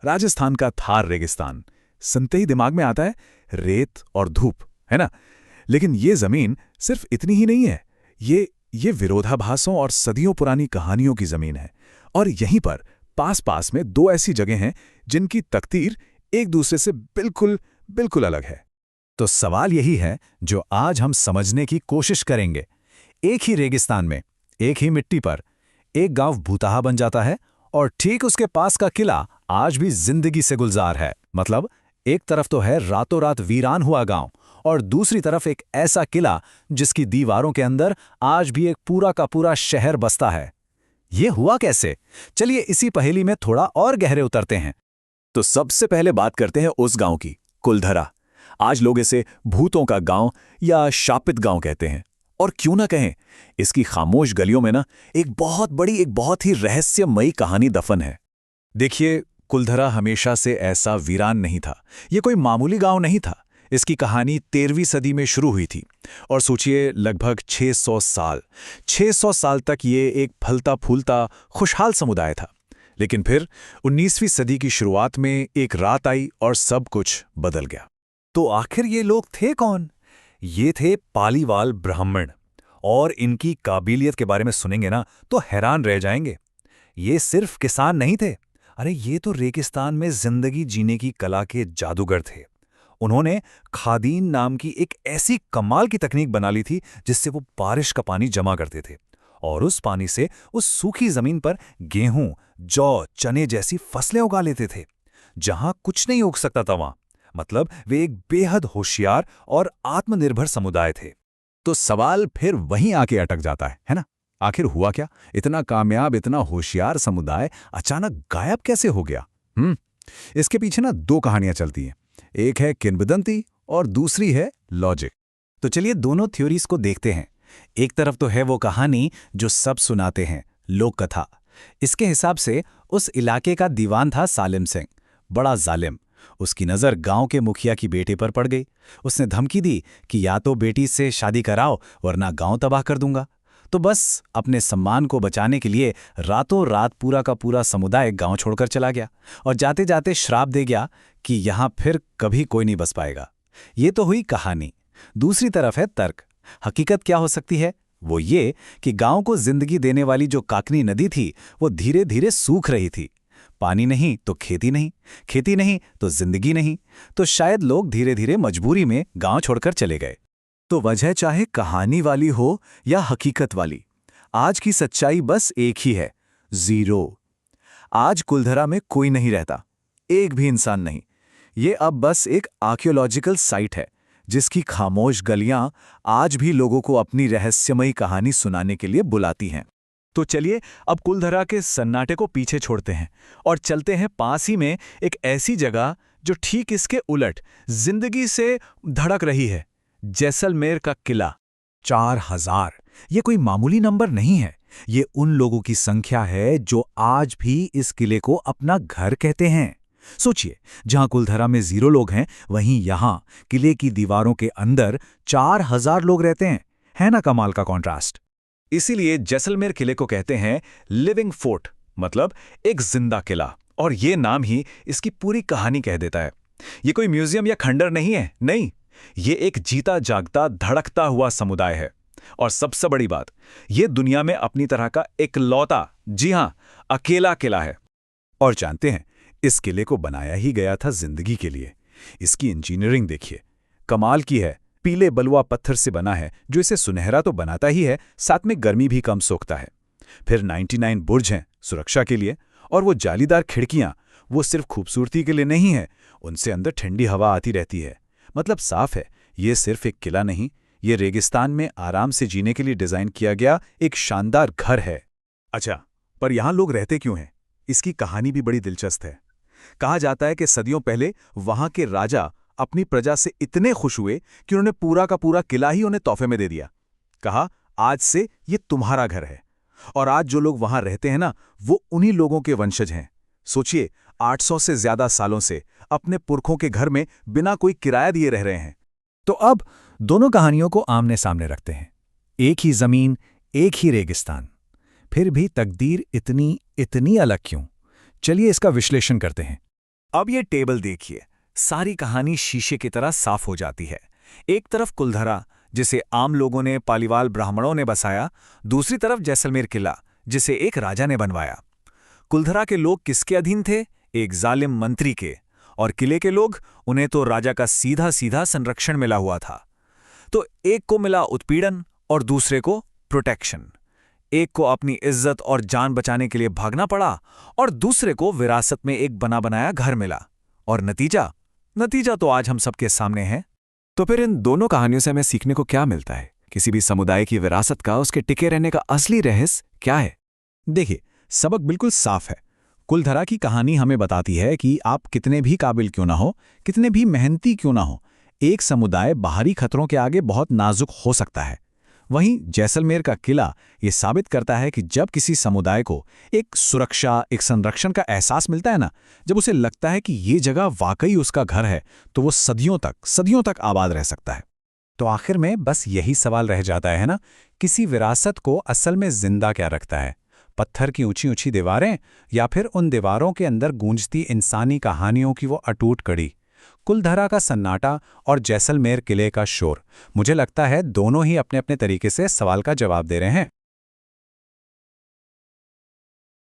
राजस्थान का थार रेगिस्तान सुनते ही दिमाग में आता है रेत और धूप, है ना। लेकिन ये जमीन सिर्फ इतनी ही नहीं है। ये विरोधाभासों और सदियों पुरानी कहानियों की जमीन है। और यहीं पर पास पास में दो ऐसी जगह हैं जिनकी तकदीर एक दूसरे से बिल्कुल बिल्कुल अलग है। तो सवाल यही है जो आज हम समझने की कोशिश करेंगे। एक ही रेगिस्तान में, एक ही मिट्टी पर एक गांव भूतहा बन जाता है और ठीक उसके पास का किला आज भी जिंदगी से गुलजार है। मतलब एक तरफ तो है रातों रात वीरान हुआ गांव और दूसरी तरफ एक ऐसा किला जिसकी दीवारों के अंदर आज भी एक पूरा का पूरा शहर बसता है। ये हुआ कैसे? चलिए इसी पहेली में थोड़ा और गहरे उतरते हैं। तो सबसे पहले बात करते हैं उस गांव की, कुलधरा। आज लोग इसे भूतों का गांव या शापित गांव कहते हैं। और क्यों ना कहें, इसकी खामोश गलियों में ना एक बहुत ही रहस्यमयी कहानी दफन है। देखिए, कुलधरा हमेशा से ऐसा वीरान नहीं था। ये कोई मामूली गांव नहीं था। इसकी कहानी 13वीं सदी में शुरू हुई थी और सोचिए लगभग 600 साल तक ये एक फलता फूलता खुशहाल समुदाय था। लेकिन फिर 19वीं सदी की शुरुआत में एक रात आई और सब कुछ बदल गया। तो आखिर ये लोग थे कौन? ये थे पालीवाल ब्राह्मण। और इनकी काबिलियत के बारे में सुनेंगे ना तो हैरान रह जाएंगे। ये सिर्फ किसान नहीं थे, अरे ये तो रेगिस्तान में जिंदगी जीने की कला के जादूगर थे। उन्होंने खादीन नाम की एक ऐसी कमाल की तकनीक बना ली थी जिससे वो बारिश का पानी जमा करते थे और उस पानी से उस सूखी जमीन पर गेहूं, जौ, चने जैसी फसलें उगा लेते थे जहां कुछ नहीं उग सकता था वहां। मतलब वे एक बेहद होशियार और आत्मनिर्भर समुदाय थे। तो सवाल फिर वहीं आके अटक जाता है ना। आखिर हुआ क्या? इतना कामयाब, इतना होशियार समुदाय अचानक गायब कैसे हो गया? इसके पीछे ना दो कहानियां चलती हैं। एक है किंवदंती और दूसरी है लॉजिक। तो चलिए दोनों थ्योरीज को देखते हैं। एक तरफ तो है वो कहानी जो सब सुनाते हैं, लोक कथा। इसके हिसाब से उस इलाके का दीवान था सालिम सिंह, बड़ा जालिम। उसकी नज़र गांव के मुखिया की बेटे पर पड़ गई। उसने धमकी दी कि या तो बेटी से शादी कराओ वरना गांव तबाह कर दूंगा। तो बस अपने सम्मान को बचाने के लिए रातों रात पूरा का पूरा समुदाय गांव छोड़कर चला गया और जाते जाते श्राप दे गया कि यहां फिर कभी कोई नहीं बस पाएगा। ये तो हुई कहानी। दूसरी तरफ है तर्क। हकीकत क्या हो सकती है? वो ये कि गांव को जिंदगी देने वाली जो काकनी नदी थी वो धीरे धीरे सूख रही थी। पानी नहीं तो खेती नहीं, खेती नहीं तो जिंदगी नहीं। तो शायद लोग धीरे धीरे मजबूरी में गांव छोड़कर चले गए। तो वजह चाहे कहानी वाली हो या हकीकत वाली, आज की सच्चाई बस एक ही है, जीरो। आज कुलधरा में कोई नहीं रहता, एक भी इंसान नहीं। ये अब बस एक आर्कियोलॉजिकल साइट है जिसकी खामोश गलियां आज भी लोगों को अपनी रहस्यमयी कहानी सुनाने के लिए बुलाती हैं। तो चलिए अब कुलधरा के सन्नाटे को पीछे छोड़ते हैं और चलते हैं पास ही में एक ऐसी जगह जो ठीक इसके उलट जिंदगी से धड़क रही है, जैसलमेर का किला। 4000 ये कोई मामूली नंबर नहीं है। ये उन लोगों की संख्या है जो आज भी इस किले को अपना घर कहते हैं। सोचिए, जहां कुलधरा में 0 लोग हैं वहीं यहां किले की दीवारों के अंदर 4000 लोग रहते हैं। है ना कमाल का कॉन्ट्रास्ट। इसीलिए जैसलमेर किले को कहते हैं लिविंग फोर्ट, मतलब एक जिंदा किला। और ये नाम ही इसकी पूरी कहानी कह देता है। ये कोई म्यूजियम या खंडर नहीं है, नहीं, ये एक जीता जागता धड़कता हुआ समुदाय है। और सबसे बड़ी बात, ये दुनिया में अपनी तरह का इकलौता, जी हां, अकेला किला है। और जानते हैं, इस किले को बनाया ही गया था जिंदगी के लिए। इसकी इंजीनियरिंग देखिए, कमाल की है। पीले बलुआ पत्थर से बना है जो इसे सुनहरा तो बनाता ही है, साथ में गर्मी भी कम सोखता है। फिर 99 बुर्ज हैं सुरक्षा के लिए, और वो जालीदार खिड़कियां, वो सिर्फ खूबसूरती के लिए नहीं है, उनसे अंदर ठंडी हवा आती रहती है। मतलब साफ है, ये सिर्फ एक किला नहीं, ये रेगिस्तान में आराम से जीने के लिए डिजाइन किया गया एक शानदार घर है। अच्छा, पर यहां लोग रहते क्यों हैं? इसकी कहानी भी बड़ी दिलचस्प है। कहा जाता है कि सदियों पहले वहां के राजा अपनी प्रजा से इतने खुश हुए कि उन्होंने पूरा का पूरा किला ही उन्हें तोहफे में दे दिया। कहा, आज से ये तुम्हारा घर है। और आज जो लोग वहां रहते हैं ना, वो उन्हीं लोगों के वंशज हैं। सोचिए, 800 से ज्यादा सालों से अपने पुरखों के घर में बिना कोई किराया दिए रह रहे हैं। तो अब दोनों कहानियों को आमने सामने रखते हैं। एक ही जमीन, एक ही रेगिस्तान, फिर भी तकदीर इतनी अलग क्यों? चलिए इसका विश्लेषण करते हैं। अब ये टेबल देखिए, सारी कहानी शीशे की तरह साफ हो जाती है। एक तरफ कुलधरा, जिसे आम लोगों ने पालीवाल ब्राह्मणों ने बसाया, दूसरी तरफ जैसलमेर किला, जिसे एक राजा ने बनवाया। कुलधरा के लोग किसके अधीन थे? एक जालिम मंत्री के। और किले के लोग, उन्हें तो राजा का सीधा सीधा संरक्षण मिला हुआ था। तो एक को मिला उत्पीड़न और दूसरे को प्रोटेक्शन। एक को अपनी इज्जत और जान बचाने के लिए भागना पड़ा और दूसरे को विरासत में एक बना बनाया घर मिला। और नतीजा तो आज हम सबके सामने है। तो फिर इन दोनों कहानियों से हमें सीखने को क्या मिलता है? किसी भी समुदाय की विरासत का, उसके टिके रहने का असली रहस्य क्या है? देखिए, सबक बिल्कुल साफ है। कुलधरा की कहानी हमें बताती है कि आप कितने भी काबिल क्यों ना हो, कितने भी मेहनती क्यों ना हो, एक समुदाय बाहरी खतरों के आगे बहुत नाजुक हो सकता है। वहीं जैसलमेर का किला ये साबित करता है कि जब किसी समुदाय को एक सुरक्षा, एक संरक्षण का एहसास मिलता है ना, जब उसे लगता है कि ये जगह वाकई उसका घर है, तो वो सदियों तक आबाद रह सकता है। तो आखिर में बस यही सवाल रह जाता है ना, किसी विरासत को असल में जिंदा क्या रखता है? पत्थर की ऊंची ऊंची दीवारें, या फिर उन दीवारों के अंदर गूंजती इंसानी कहानियों की वो अटूट कड़ी? कुलधरा का सन्नाटा और जैसलमेर किले का शोर, मुझे लगता है दोनों ही अपने अपने तरीके से सवाल का जवाब दे रहे हैं।